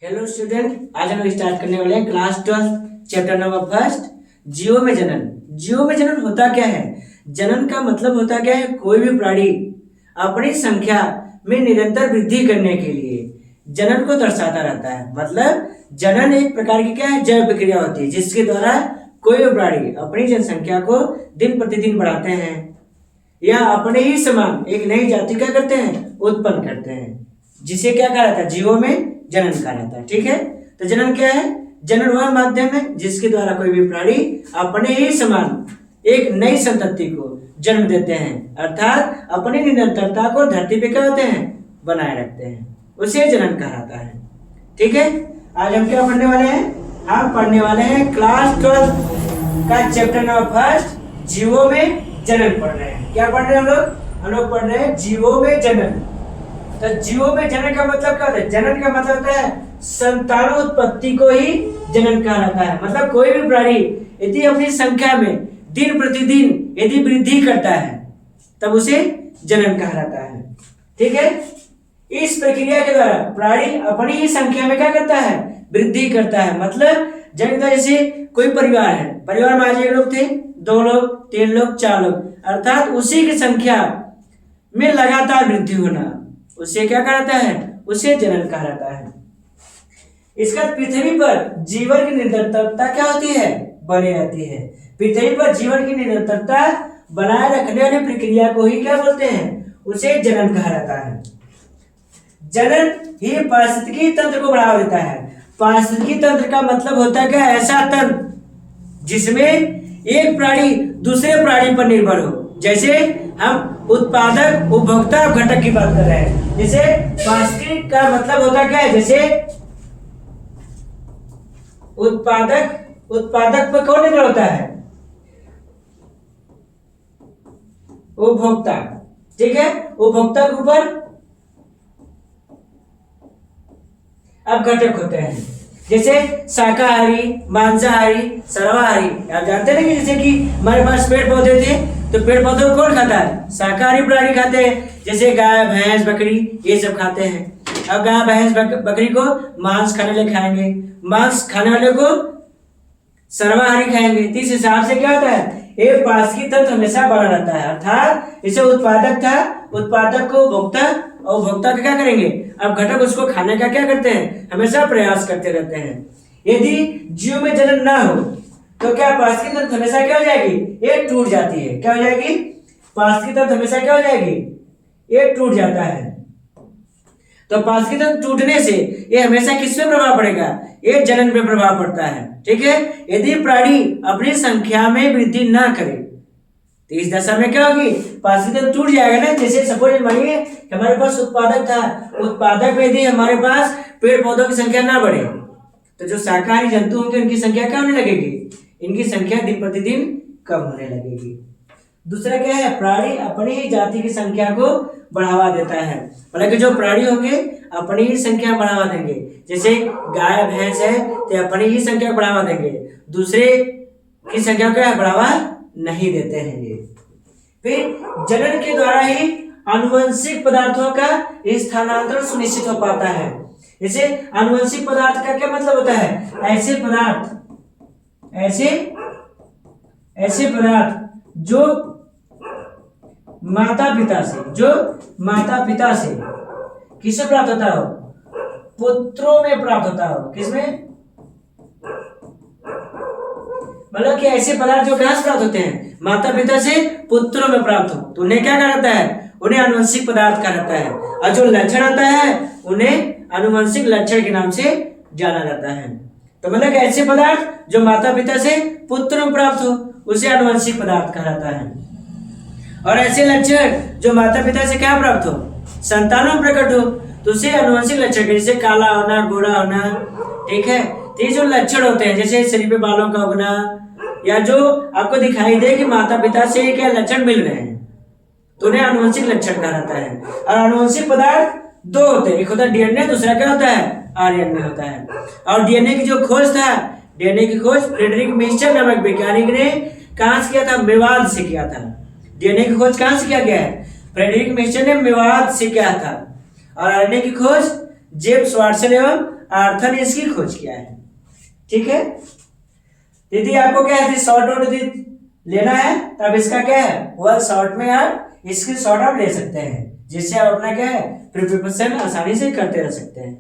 Hello student, आज हम start करने वाले हैं क्लास 12 चैप्टर नंबर फर्स्ट, जीवों में जनन। जीवों में जनन होता क्या है? जनन का मतलब होता क्या है? कोई भी प्राणी अपनी संख्या में निरंतर वृद्धि करने के लिए जनन को दर्शाता रहता है। मतलब जनन एक प्रकार की क्या है? जैव प्रक्रिया होती है जिसके द्वारा कोई भी प्राणी अपनी जनसंख्या को दिन प्रतिदिन बढ़ाते हैं या अपने ही समान एक नई जाति का करते हैं, उत्पन्न करते हैं, जिसे क्या कहा जाता है? जीवों में जनन कहा जाता है। ठीक है, तो जनन क्या है? जनन वह माध्यम है जिसके द्वारा कोई भी प्राणी अपने ही समान एक नई संतति को जन्म देते हैं, अर्थात अपनी निरंतरता को धरती पे क्या होते हैं? बनाए रखते हैं, उसे जनन कहा जाता है। ठीक है, आज हम क्या पढ़ने वाले हैं? हम पढ़ने वाले हैं क्लास 12 का चैप्टर नंबर फर्स्ट, जीवों में जनन पढ़ रहे हैं। क्या पढ़ रहे हैं हम लोग पढ़ रहे हैं जीवों में जनन। तो जीवों में जनन का मतलब क्या होता है? जनन का मतलब होता है संतानोत्पत्ति को ही जनन कहा जाता है। मतलब कोई भी प्राणी यदि अपनी संख्या में दिन प्रतिदिन यदि वृद्धि करता है तब उसे जनन कहा जाता है। ठीक है, इस प्रक्रिया के द्वारा प्राणी अपनी ही संख्या में क्या करता है? वृद्धि करता है। मतलब जैसे कोई परिवार है, परिवार में आज 1 लोग थे, 2 लोग, 3 लोग, 4 लोग, अर्थात उसी की संख्या में लगातार वृद्धि होना, उसे क्या कहा जाता है? उसे जनन कहा जाता है। इसका पृथ्वी पर जीवन की निरंतरता क्या होती है? बनी रहती है। पृथ्वी पर जीवन की निरंतरता बनाए रखने वाली प्रक्रिया को ही क्या बोलते हैं? उसे जनन कहा जाता है। जनन ही पारिस्थितिकी तंत्र को बढ़ावा देता है। पारिस्थितिकी तंत्र का मतलब होता है क्या? ऐसा तंत्र जिसमें एक प्राणी दूसरे प्राणी पर निर्भर हो। जैसे हम उत्पादक उपभोक्ता घटक की बात कर रहे हैं। जैसे पारिस्थितिकी का मतलब होता क्या है? जैसे उत्पादक पर कौन निर्भर होता है? उपभोक्ता। ठीक है, उपभोक्ता के ऊपर अब घटक होते हैं, जैसे शाकाहारी, मांसाहारी, सर्वाहारी। आप जानते हैं कि जैसे कि हमारे पास पेड़ पौधे थे तो पेड़ पौधों को कौन खाता है? शाकाहारी प्राणी खाते हैं, जैसे गाय, भैंस, बकरी, ये सब खाते हैं। अब गाय, भैंस, बकरी को मांस खाने वाले खाएंगे, मांस खाने वाले को सर्वाहारी खाएंगे। तो इस हिसाब से क्या होता है? एक पारिस्थितिकी तंत्र हमेशा बना रहता है। अर्थात इसे उत्पादक था, उत्पादक को उपभोक्ता, और उपभोक्ता क्या करेंगे? अब घटक उसको खाने का क्या करते हैं? हमेशा प्रयास करते रहते हैं। यदि जीव में जनन ना हो तो क्या पारिस्थितिकी तंत्र हमेशा क्या हो जाएगी? ये टूट जाती है। क्या हो जाएगी? पारिस्थितिकी तंत्र हमेशा क्या हो जाएगी? ये टूट जाता है। तो पारिस्थितिकी तंत्र टूटने से ये हमेशा किस पे प्रभाव पड़ेगा? ये जनन पे प्रभाव पड़ता है। ठीक है, यदि प्राणी अपनी संख्या में वृद्धि ना करे तो इस दशा में क्या होगी? पारिस्थितिकी तंत्र टूट जाएगा ना। जैसे सपोज मानिए हमारे पास उत्पादक था, उत्पादक में यदि हमारे पास पेड़ पौधों की संख्या ना बढ़े तो जो शाकाहारी जंतु होंगे उनकी संख्या क्या होने लगेगी? इनकी संख्या दिन प्रतिदिन कम होने लगेगी। दूसरा क्या है? प्राणी अपनी ही जाति की संख्या को बढ़ावा देता है। मतलब कि जो प्राणी होंगे अपनी ही संख्या बढ़ावा देंगे। जैसे गाय, भैंस है तो अपनी ही संख्या बढ़ावा देंगे, दूसरे की संख्या को बढ़ावा नहीं देते हैं ये। फिर जनन के द्वारा ही आनुवंशिक पदार्थों का स्थानांतरण सुनिश्चित हो पाता है। जैसे आनुवंशिक पदार्थ का क्या मतलब होता है? ऐसे पदार्थ जो माता पिता से किससे प्राप्त होता हो? पुत्रों में प्राप्त होता हो। किसमें? मतलब कि ऐसे पदार्थ जो कहां से प्राप्त होते हैं? माता पिता से पुत्रों में प्राप्त हो तो उन्हें क्या कहा जाता है? उन्हें आनुवंशिक पदार्थ कहा जाता है। और जो लक्षण आता है उन्हें आनुवंशिक लक्षण के नाम से जाना जाता है। तो मतलब ऐसे पदार्थ जो माता पिता से पुत्र में प्राप्त हो उसे आनुवंशिक पदार्थ कहा जाता है। और ऐसे लक्षण जो माता पिता से क्या प्राप्त हो? संतानों में प्रकट हो तो उसे आनुवंशिक लक्षण, जैसे काला होना, गोरा होना। ठीक है, तो ये जो लक्षण होते हैं जैसे शरीर पे बालों का उगना या जो आपको दिखाई दे कि माता पिता से क्या लक्षण मिल रहे हैं तो उन्हें आनुवंशिक लक्षण कहा जाता है। और आनुवंशिक पदार्थ 2 होते हैं, एक होता है डीएनए, दूसरा क्या होता है? आरएनए होता है। और डीएनए की जो खोज था, डीएनए की खोज फ्रेडरिक मिस्टर नामक वैज्ञानिक ने कहां से किया था? मेवाड़ से किया था। डीएनए की खोज कहां से किया गया है? फ्रेडरिक मिस्टर ने मेवाड़ से किया था। और आरएनए की खोज जेम्स वाटसन एवं आर्थर ने इसकी खोज किया है। ठीक है, यदि आपको क्या है शॉर्ट नोट यदि लेना है तब इसका क्या है वह शॉर्ट में आप इसकी शॉर्ट आप ले सकते हैं, जिससे आप अपना क्या है प्रिपरेशन आसानी से करते रह सकते हैं।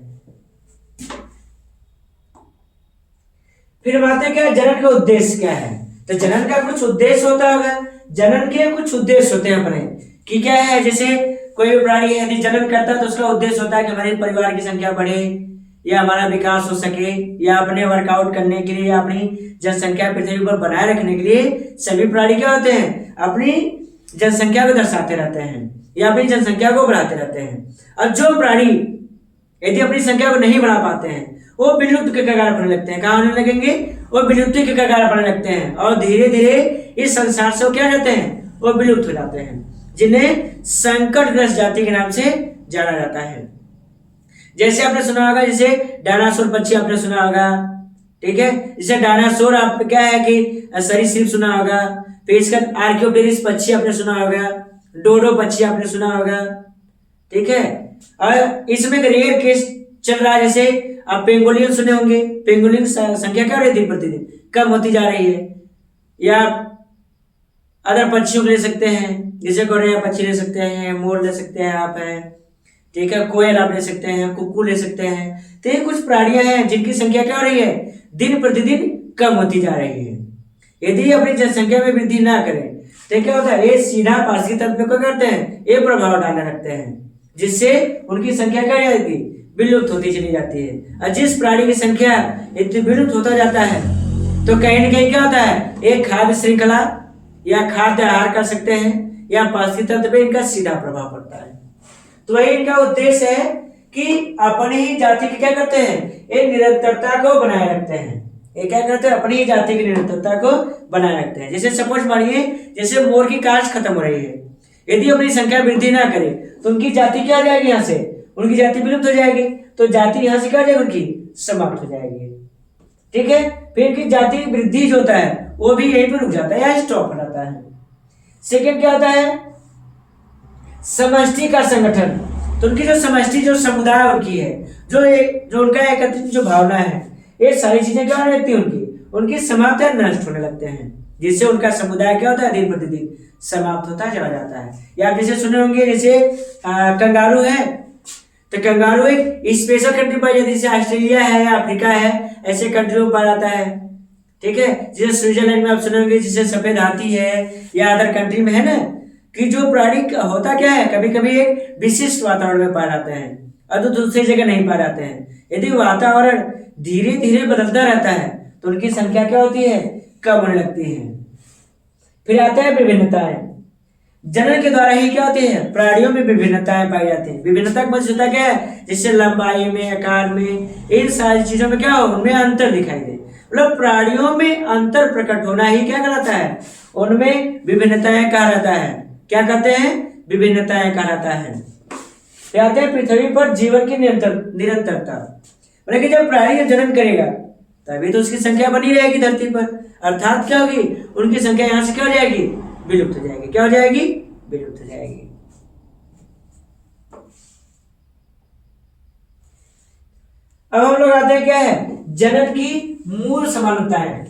फिर बात है क्या जनन का उद्देश्य क्या है, तो जनन का कुछ उद्देश्य होता होगा। जनन के कुछ उद्देश्य होते हैं अपने कि क्या है, जैसे कोई भी प्राणी यदि जनन करता है तो उसका उद्देश्य होता है कि हमारे परिवार की संख्या बढ़े या हमारा विकास हो सके या अपने वर्कआउट करने के लिए या अपनी जनसंख्या पृथ्वी पर बनाए रखने के लिए सभी प्राणी क्या होते हैं अपनी जनसंख्या को दर्शाते रहते हैं या अपनी जनसंख्या को बढ़ाते रहते हैं। और जो प्राणी यदि अपनी संख्या को नहीं बढ़ा पाते हैं वो विलुप्त के कगार पर लगते हैं। कहाँ होने लगेंगे, वो विलुप्ति के कगार पर लगते हैं और धीरे धीरे इस संसार से वो क्या जाते हैं, वो विलुप्त हो जाते हैं, जिन्हें संकटग्रस्त जाति के नाम से जाना जाता है। जैसे आपने सुना होगा, जैसे डायनासोर पक्षी आपने सुना होगा, ठीक है, जैसे डायनासोर आप क्या है कि सरीसृप सुना होगा, फिर इसका आर्कियोप्टेरिक्स पक्षी आपने सुना होगा, डोडो पक्षी आपने सुना होगा, ठीक है। और इसमें रेयर केस चल रहा है, जैसे आप पेंगोलियन सुने होंगे, पेंगोलियन संख्या क्या हो रही है दिन प्रतिदिन कम होती जा रही है। या अदर पक्षियों को ले सकते हैं, जैसे गौरैया पक्षी ले सकते हैं, मोर ले सकते हैं आप हैं, ठीक है, कोयल आप ले सकते हैं, कुक्कू ले सकते हैं। तो ये कुछ प्राणियां हैं जिनकी संख्या क्या हो रही है दिन प्रतिदिन कम होती जा रही है। यदि अपनी जनसंख्या में वृद्धि ना करें तो क्या होता है, ये सीधा पार्श्विक तत्व को करते हैं, ये प्रभाव डालने लगते हैं, जिससे उनकी संख्या क्या हो जाती है विलुप्त होती चली जाती है। और जिस प्राणी की संख्या इतनी विलुप्त होता जाता है तो कहीं न कहीं क्या होता है, एक खाद्य श्रृंखला या खाद्य आहार कर सकते हैं या पार्श्विक तंत्र पे इनका सीधा प्रभाव पड़ता है। तो वही इनका उद्देश्य है कि अपनी ही जाति की क्या करते हैं, एक निरंतरता को बनाए रखते हैं। ये क्या करते हैं, अपनी ही जाति की निरंतरता को बनाए रखते हैं। जैसे सपोज मानिए जैसे मोर की कास्ट खत्म हो रही है, यदि अपनी संख्या वृद्धि ना करे तो उनकी जाति क्या हो जाएगी, यहाँ से उनकी जाति विलुप्त हो जाएगी, तो जाति यहाँ से क्या हो जाएगी उनकी समाप्त हो जाएगी। ठीक है, फिर की जाति वृद्धि जो होता है वो भी यहीं पर रुक जाता है या स्टॉप हो जाता है। सेकंड क्या होता है, समष्टि का संगठन। तो उनकी जो समष्टि जो समुदाय उनकी है, जो उनका एकत्रित जो भावना है, ये सारी चीजें क्या होने लगती है उनकी समाप्त या नष्ट होने लगते हैं, जिससे उनका समुदाय क्या होता है दिन प्रतिदिन समाप्त होता चला जाता है। या आप जैसे सुने होंगे जैसे कंगारू है, तो कंगारू एक स्पेशल कंट्री पाई जाती है, जैसे ऑस्ट्रेलिया है या अफ्रीका है, ऐसे कंट्री में पाया जाता है। ठीक है, जैसे स्विट्जरलैंड में आप सुने होंगे जैसे सफेद हाथी है या अदर कंट्री में है ना, कि जो प्राणी होता क्या है कभी कभी एक विशिष्ट वातावरण में पाए जाते हैं और तो दूसरी जगह नहीं पाए जाते हैं। यदि वातावरण धीरे धीरे बदलता रहता है तो उनकी संख्या क्या होती है, कम होने लगती है। फिर आता है विभिन्नताएं। जनन के द्वारा ही क्या होती है, प्राणियों में विभिन्नताएं पाई जाती हैं। विभिन्नता का मतलब होता क्या है, जैसे लंबाई में, आकार में, इन सारी चीजों में क्या हो, उनमें अंतर दिखाई दे। मतलब प्राणियों में अंतर प्रकट होना ही क्या कहलाता है, उनमें विभिन्नताएं कहा जाता है। क्या कहते हैं, विभिन्नताएं कहा जाता है। कहते हैं पृथ्वी पर जीवन की निरंतरता, मतलब कि जब प्राणी जन्म करेगा तभी तो उसकी संख्या बनी रहेगी धरती पर, अर्थात क्या होगी, उनकी संख्या यहां से क्या हो जाएगी, विलुप्त हो जाएगी। क्या हो जाएगी, विलुप्त हो जाएगी। अब हम लोग आते हैं क्या है, जनन की मूल समानताएं,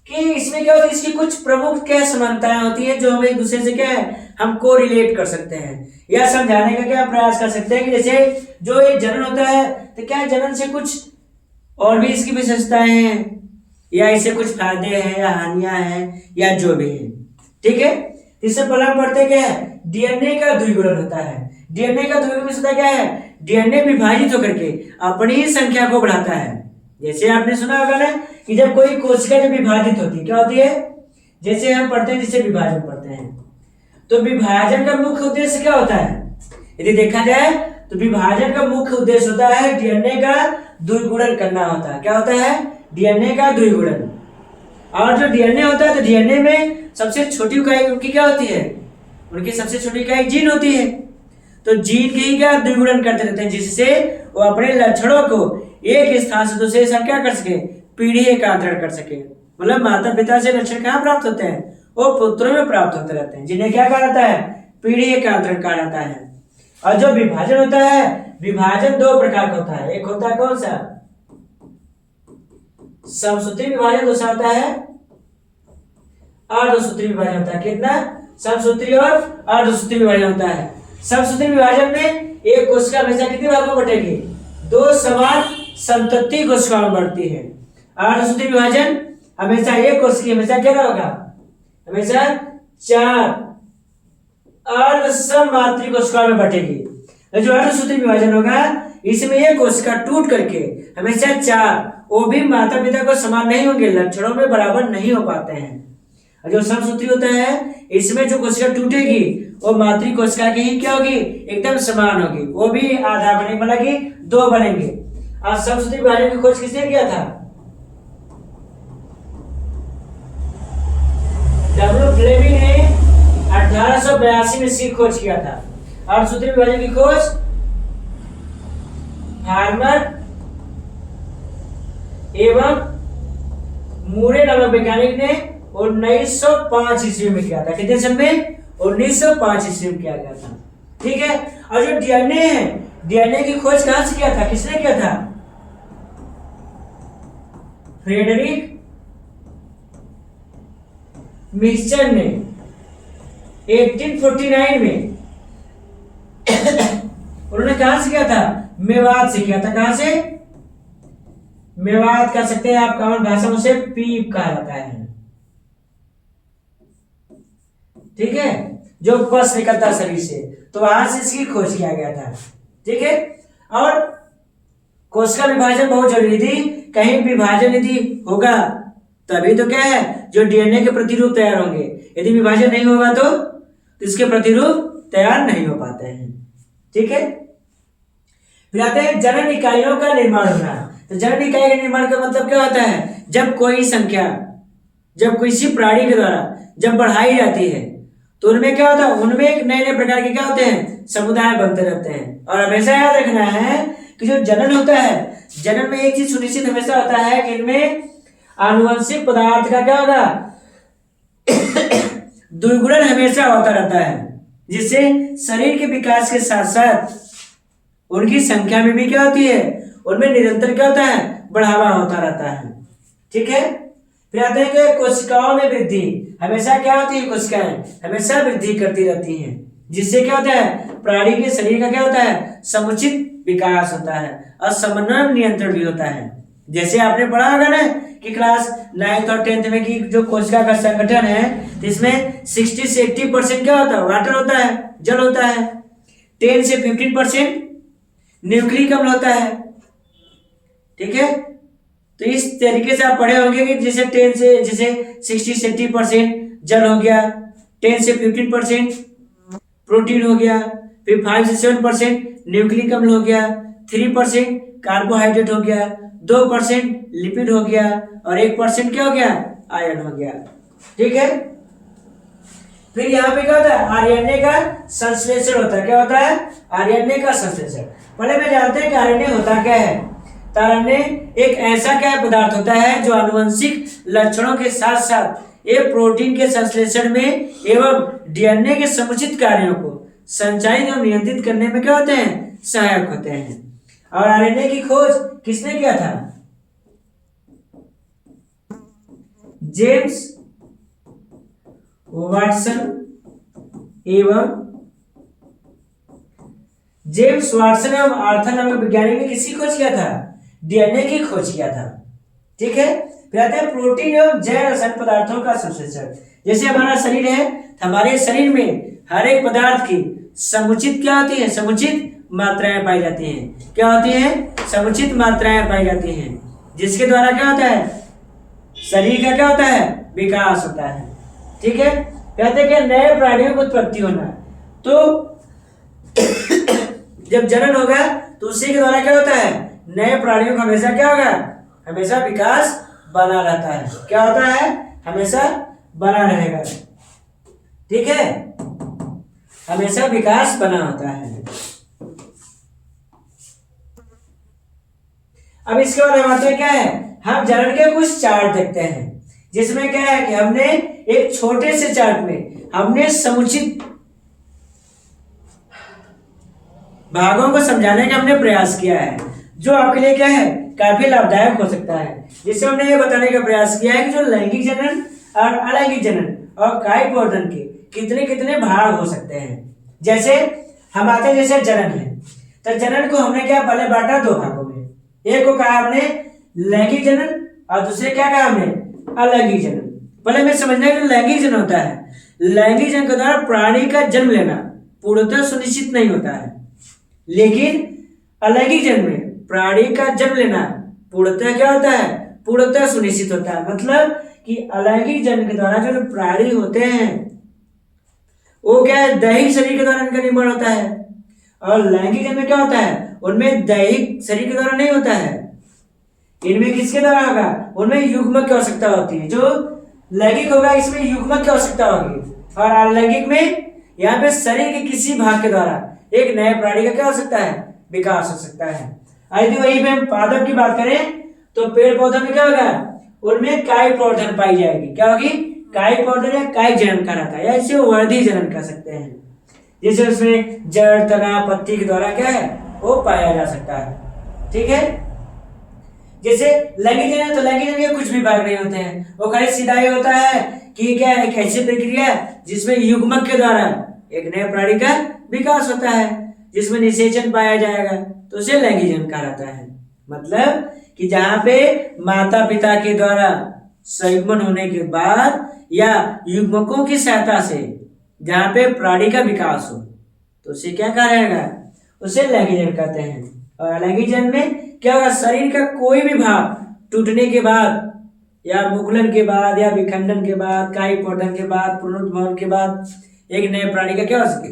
कि इसमें क्या होता है, इसकी कुछ प्रमुख क्या समानताएं होती है जो हम एक दूसरे से क्या है हमको रिलेट कर सकते हैं या समझाने का क्या प्रयास कर सकते हैं। कि जैसे जो एक जनन होता है तो क्या जनन से कुछ और भी इसकी विशेषताएं हैं या इससे कुछ फायदे हैं या हानियां हैं या जो भी है। ठीक है, इससे पहले हम पढ़ते क्या है, डीएनए का द्विगुणन होता है। डीएनए का द्विगुणन होता क्या है, डीएनए विभाजित होकर के अपनी ही संख्या को बढ़ाता है। जैसे आपने सुना होगा ना कि जब कोई कोशिका जब विभाजित होती है क्या होती है, जैसे हम पढ़ते हैं जिसे विभाजन पढ़ते हैं, तो विभाजन का मुख्य उद्देश्य क्या होता है, यदि देखा जाए तो विभाजन का मुख्य उद्देश्य होता है डीएनए का द्विगुणन करना होता है। क्या होता है, डीएनए का द्विगुणन। और जो डीएनए होता है तो डीएनए में सबसे छोटी इकाई उनकी क्या होती है, उनकी सबसे छोटी इकाई जीन होती है। तो जीन के ही क्या द्विगुणन करते रहते हैं, जिससे वो अपने लक्षणों को एक स्थान से दूसरे स्थान क्या कर सके, पीढ़ी एकांतरण कर सके। मतलब माता पिता से लक्षण कहाँ प्राप्त होते हैं, वो पुत्रों में प्राप्त होते रहते हैं, जिन्हें क्या कहा जाता है, पीढ़ी एकांतरण कहा जाता है। और जो विभाजन होता है, विभाजन दो प्रकार का होता है। एक होता है कौन सा, समसूत्री विभाजन दूसरा होता है अर्धसूत्री विभाजन होता है। कितना? समसूत्री और अर्धसूत्री विभाजन होता है। समसूत्री विभाजन में एक कोशिका हमेशा कितने भागों में बटेगी? दो समान समतत्वी कोशिकाओं में बढ़ती है। अर्धसूत्री विभाजन हमेशा एक कोशिका हमेशा क्या होगा? हमेशा 4 अर्ध सममात्री कोशिकाओं में बटेगी। जो अर्धसूत्री विभाजन होगा इसमें एक कोशिका टूट करके हमेशा 4, वो भी माता पिता को समान नहीं होंगे, लक्षणों में बराबर नहीं हो पाते हैं। और जो समसूत्री होता है इसमें जो कोशिका टूटेगी वो मातृ कोशिका की ही क्या होगी? एकदम समान होगी, वो भी आधा बने बनेगी, 2 बनेंगे। और समसूत्री विभाजन की खोज किसने किया था? डब्ल्यू फ्लेमिंग ने 1882 में इसकी खोज किया था। अर्धसूत्री विभाजन की खोज फार्मर एवं मूरे नामक वैज्ञानिक ने 1905 ईस्वी में किया था। कितने सन में? 1905 ईस्वी में किया गया था। ठीक है। और जो डीएनए है, डीएनए की खोज कहां से किया था? किसने किया था? फ्रेडरिक मिक्सचर ने 1849 में उन्होंने कहां से किया था? मेवात से किया था। कहां से? मेवात कह सकते हैं आप, कॉमन भाषा में उसे पीप कहा जाता है। ठीक है, जो पस निकलता है शरीर से, तो वहां से इसकी खोज किया गया था। ठीक है। और कोशिका विभाजन बहुत जरूरी थी। कहीं विभाजन यदि होगा तभी तो क्या है, जो डीएनए के प्रतिरूप तैयार होंगे। यदि विभाजन नहीं होगा तो इसके प्रतिरूप तैयार नहीं हो पाते हैं। ठीक है। फिर आते हैं जनन इकाइयों का निर्माण होना। तो जनन इकाई के निर्माण का मतलब क्या होता है? जब कोई संख्या, जब किसी प्राणी के द्वारा जब बढ़ाई जाती है तो उनमें क्या होता है? उनमें नए नए प्रकार के क्या होते हैं? समुदाय बनते रहते हैं। और हमेशा याद रखना है कि जो जनन होता है, जनन में एक चीज सुनिश्चित हमेशा होता है कि इनमें आनुवंशिक पदार्थ का क्या होगा? द्विगुणन हमेशा होता रहता है, जिससे शरीर के विकास के साथ साथ उनकी संख्या में भी क्या होती है? उनमें निरंतर क्या होता है? बढ़ावा होता रहता है। ठीक है। फिर आते हैं कि कोशिकाओं में वृद्धि हमेशा क्या होती है? कोशिकाएं हमेशा वृद्धि करती रहती हैं, जिससे क्या होता है? प्राणी के शरीर का क्या होता है? समुचित विकास होता है और समन्वय नियंत्रण भी होता है। जैसे आपने पढ़ा होगा ना कि क्लास 9th और 10th में कि जो कोशिका का संगठन है, इसमें 60 से 80% क्या होता है? वाटर होता है, जल होता है। 10 से 15% न्यूक्लिक अम्ल होता है। ठीक है। तो इस तरीके से आप पढ़े होंगे कि जैसे 60 से 80% जल हो गया, 10 से 15% प्रोटीन हो गया, फिर 5 से 7% न्यूक्लिक अम्ल हो गया, 3% कार्बोहाइड्रेट हो गया, 2% लिपिड हो गया और 1% क्या हो गया? आयरन हो गया। ठीक है। फिर यहाँ पे क्या होता है? आरएनए का संश्लेषण होता है। क्या होता है? आरएनए का संश्लेषण। पहले मैं जानते हैं कि आरएनए होता क्या है। आरएनए एक ऐसा क्या पदार्थ होता है जो आनुवंशिक लक्षणों के साथ साथ ये प्रोटीन के संश्लेषण में एवं डीएनए के समुचित कार्यों को संचालित एवं नियंत्रित करने में क्या होते हैं? सहायक होते हैं। और आरएनए की खोज किसने किया था? जेम्स वाटसन एवं आर्थर नामक वैज्ञानिक ने किसकी खोज किया था? डीएनए की खोज किया था। ठीक है। फिर आते हैं प्रोटीन एवं जैव रसायन पदार्थों का संश्लेषण। जैसे हमारा शरीर है, हमारे शरीर में हर एक पदार्थ की समुचित क्या होती है? समुचित मात्राएं पाई जाती हैं। क्या होती है? समुचित मात्राएं पाई जाती हैं, जिसके द्वारा क्या होता है? शरीर का क्या होता है? विकास होता है। ठीक है। कहते हैं कि नए प्राणियों की उत्पत्ति होना। तो जब जनन होगा तो उसी के द्वारा क्या होता है? नए प्राणियों का हमेशा क्या होगा? हमेशा विकास बना रहता है। क्या होता है? हमेशा बना रहेगा। ठीक है। हमेशा विकास बना होता है। अब इसके बाद हम आते हैं क्या है? हम जनन के कुछ चार्ट देखते हैं, जिसमें क्या है कि हमने एक छोटे से चार्ट में हमने समुचित भागों को समझाने का हमने प्रयास किया है, जो आपके लिए क्या है काफी लाभदायक हो सकता है। जिससे हमने ये बताने का प्रयास किया है कि जो लैंगिक जनन और अलैंगिक जनन और कायिक वर्धन के कितने कितने भाग हो सकते हैं। जैसे हम आते हैं, जैसे जनन है, तो जनन को हमने क्या पहले बांटा दो भागों में। एक को कहा हमने लैंगिक जनन और दूसरे क्या कहा हमने अलैंगिक जनन। पहले हमें समझना है कि लैंगिक जनन होता है, लैंगिक जनन के द्वारा प्राणी का जन्म लेना पूर्णतः सुनिश्चित नहीं होता है, लेकिन अलैंगिक जनन में प्राणी का जन्म लेना पूर्णतः क्या होता है, पूर्णतः सुनिश्चित होता है। मतलब कि अलैंगिक जनन के द्वारा जो प्राणी होते हैं वो क्या है, दैहिक शरीर के द्वारा इनका निर्माण होता है, और लैंगिक जनन में क्या होता है, उनमें दैहिक शरीर के द्वारा नहीं होता है। इनमें किसके द्वारा होगा, उनमें युग्मक की आवश्यकता होती है। जो लैंगिक होगा इसमें युग्मक की आवश्यकता होगी, और अलैंगिक में यहाँ पे शरीर के किसी भाग के द्वारा एक नए प्राणी का क्या हो सकता है, विकास हो सकता है। यदि वही में हम पादप की बात करें तो पेड़ पौधों में क्या होगा, उनमें कायिक प्रवर्धन पाई जाएगी। क्या होगी, कायिक प्रवर्धन या कायिक जनन कहलाता है, या इसे वर्धी जनन कह सकते हैं। जिसे उसमें जड़ तना पत्ती के द्वारा क्या है वो पाया जा सकता है। ठीक है। जैसे लैंगिक जनन, तो लैंगिक जनन के कुछ भी भाग नहीं होते हैं, वो खाली सीधा ही होता है कि क्या है, एक ऐसी प्रक्रिया जिसमें युग्मक के द्वारा एक नए प्राणी का विकास होता है, जिसमें निषेचन पाया जाएगा, तो उसे लैंगिक जनन कहलाता है। मतलब कि जहां पे माता पिता के द्वारा संयुग्मन होने के बाद या युग्मकों की सहायता से जहां पे प्राणी का विकास हो, तो उसे क्या कहा जाएगा, उसे लैंगिक जनन कहते हैं। और अलैंगिक जनन में क्या होगा, शरीर का कोई भी भाग टूटने के बाद या मुकुलन के बाद या विखंडन के बाद, कायिक प्रवर्धन के बाद, पुनरुद्भवन के बाद एक नए प्राणी का क्या हो सके,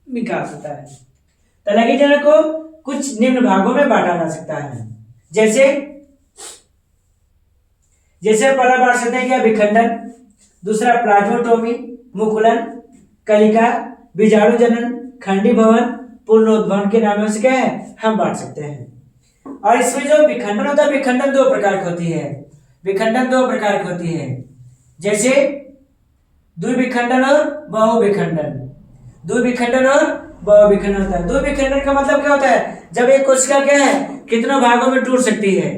विकास होता है। तो अलैंगिक जनन को कुछ निम्न भागों में बांटा जा सकता है। जैसे पहला बांट सकते हैं क्या, विखंडन, दूसरा प्लाज्मोटोमी, मुकुलन, कलिका, बीजाणु जनन, खंडीभवन, पुनरुद्भवन के नामों से क्या है हम बांट सकते हैं। और इसमें जो विखंडन होता है, विखंडन दो प्रकार की होती है, विखंडन दो प्रकार की होती है। जैसे द्विविखंडन और बहुविखंडन, द्विविखंडन और बहुविखंडन होता है। द्विविखंडन का मतलब क्या होता है, जब एक कोशिका क्या है कितनों भागों में टूट सकती है।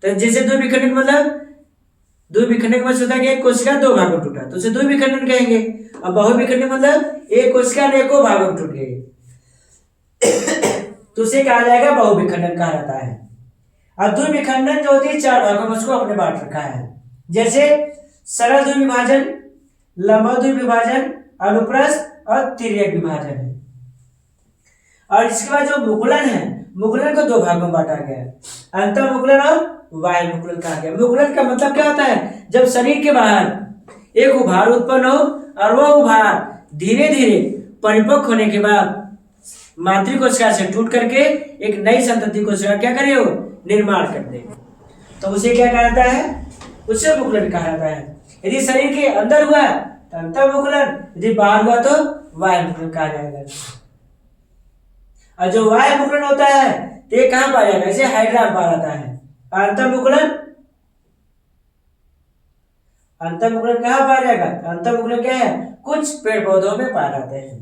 तो जैसे द्विविखंडन मतलब, द्विविखंडन का मतलब होता है कि एक कोशिका दो भागों में टूटा, तो उसे द्विविखंडन कहेंगे। और बहुविखंडन मतलब एक कोशिका अनेकों भागों में टूट गई, तो उसे कहा जाएगा बहुविखंडन कहा जाता है। और द्विविखंडन जो होती है चार भागों में उसको अपने बांट रखा है। जैसे सरल द्विविभाजन, लंबा द्विविभाजन, अनुप्रस्थ और तिर्यक विभाजन है। और इसके बाद जो मुकुलन है, मुकुलन को दो भागों में बांटा गया है, अंतःमुकुलन और बाह्य मुकुलन कहा गया। मुकुलन का मतलब क्या होता है, जब शरीर के बाहर एक उभार उत्पन्न हो और वह उभार धीरे धीरे परिपक्व होने के बाद मातृ कोशिका से टूट करके एक नई संतति कोशिका क्या करे, वो निर्माण कर दे, तो उसे क्या कहा जाता है, उसे मुकुलन कहा जाता है। यदि शरीर के अंदर हुआ तो अंतःमुकुलन, यदि बाहर हुआ तो बाह्य मुकुलन कहा जाएगा। और जो बाह्य मुकुलन होता है तो ये कहाँ पाया जाएगा, इसे हाइड्रा में पाया जाता है। अंतःमुकुलन, अंतःमुकुलन कहाँ पाया जाएगा, अंतःमुकुलन क्या है, कुछ पेड़ पौधों में पाए जाते हैं।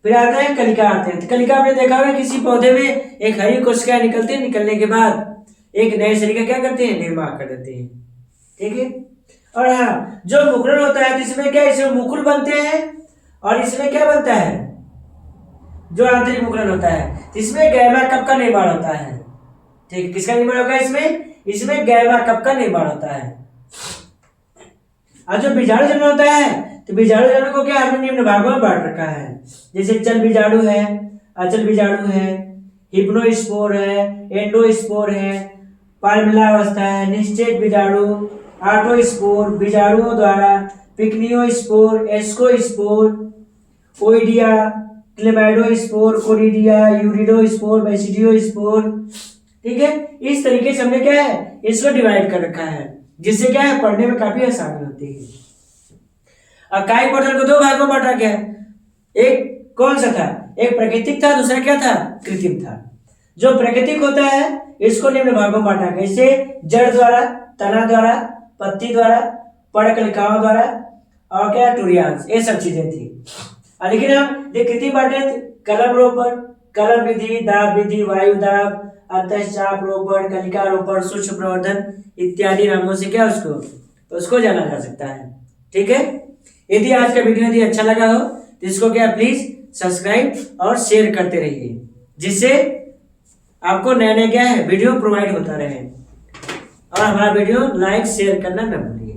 फिर आते हैं कलिका आते हैं। तो कलिका आपने देखा होगा किसी पौधे में एक हरी कोशिका निकलती है, निकलने के बाद एक नए शरीर का क्या करते हैं, निर्माण कर देते हैं। ठीक है। और हाँ, जो मुकुलन होता है तो इसमें क्या, इसमें मुकुल बनते हैं, और इसमें क्या बनता है, जो आंतरिक मुकुलन होता है इसमें गैमा कप का निर्माण होता है। ठीक है, किसका निर्माण होगा, इसमें गैमा कप का निर्माण होता है। और जो बीजाणु जनन होता है तो बीजाणु जनन को क्या हमने निम्न भागों में बांट रखा है। जैसे चल बीजाणु है, अचल बीजाणु है, हिप्नोस्पोर है, एंडोस्पोर है, पाल्मिलावस्था है, निश्चेत बीजाणु, आटोस्पोर, बीजाणुओं द्वारा पिक्नियोस्पोर, एस्कोस्पोर, ओइडिया, क्लेमाइडोस्पोर, कोरिडिया, यूरिडोस्पोर, बेसिडियोस्पोर। ठीक है, इस तरीके से हमने क्या है इसको डिवाइड कर रखा है, जिससे क्या है पढ़ने में काफी आसानी होती है। और कायिक प्रवर्धन को दो भागों में बांटा गया, एक कौन सा था, एक प्राकृतिक था, दूसरा क्या था, कृत्रिम था। जो प्राकृतिक होता है इसको निम्न भागों में बांटा गया, इसे जड़ द्वारा, तना द्वारा, पत्ती द्वारा, पर्णकलिकाओं द्वारा और क्या टूरियांश, ये सब चीजें थी। लेकिन हम जो कृत्रिम बांटे कलम रोपण, कलम विधि, दाब विधि, वायु दाब, अंतःचाप रोपण, कलिका रोपण, सूक्ष्म प्रवर्धन इत्यादि नामों से क्या उसको जाना जा सकता है। ठीक है, यदि आज का वीडियो यदि अच्छा लगा हो तो इसको क्या प्लीज सब्सक्राइब और शेयर करते रहिए, जिससे आपको नए नए क्या है वीडियो प्रोवाइड होता रहे। और हमारा वीडियो लाइक शेयर करना न भूलिए।